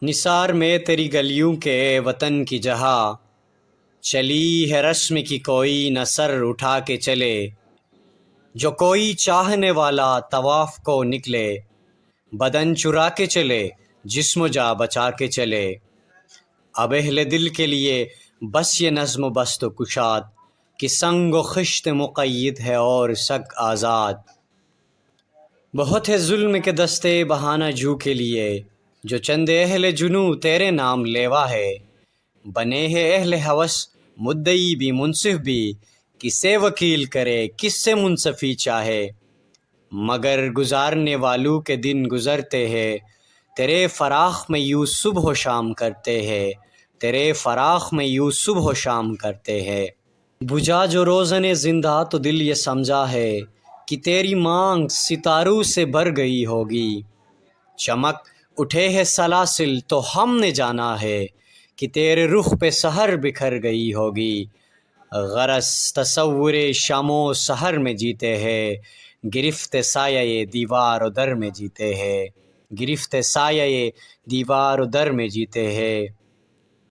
نثار میں تیری گلیوں کے وطن کی جہاں، چلی ہے رسم کی کوئی نہ سر اٹھا کے چلے، جو کوئی چاہنے والا طواف کو نکلے، بدن چرا کے چلے جسم و جاں بچا کے چلے۔ اب اہل دل کے لیے بس یہ نظم و بست و کشاد، کہ سنگ و خشت مقید ہے اور سگ آزاد۔ بہت ہے ظلم کے دستے بہانہ جو کے لیے، جو چند اہل جنو تیرے نام لیوا ہے۔ بنے ہیں اہل ہوس مدعی بھی منصف بھی، کس سے وکیل کرے کس سے منصفی چاہے۔ مگر گزارنے والوں کے دن گزرتے ہیں، تیرے فراق میں یوں صبح و شام کرتے ہیں، تیرے فراق میں یوں صبح و شام کرتے ہیں۔ بجھا جو روزن زندہ تو دل یہ سمجھا ہے، کہ تیری مانگ ستاروں سے بھر گئی ہوگی۔ چمک اٹھے ہیں سلاسل تو ہم نے جانا ہے، کہ تیرے رخ پہ سحر بکھر گئی ہوگی۔ غرض تصور شام و سحر میں جیتے ہیں، گرفت سایہ دیوار و در میں جیتے ہیں، گرفت سایہ دیوار و در میں جیتے ہیں۔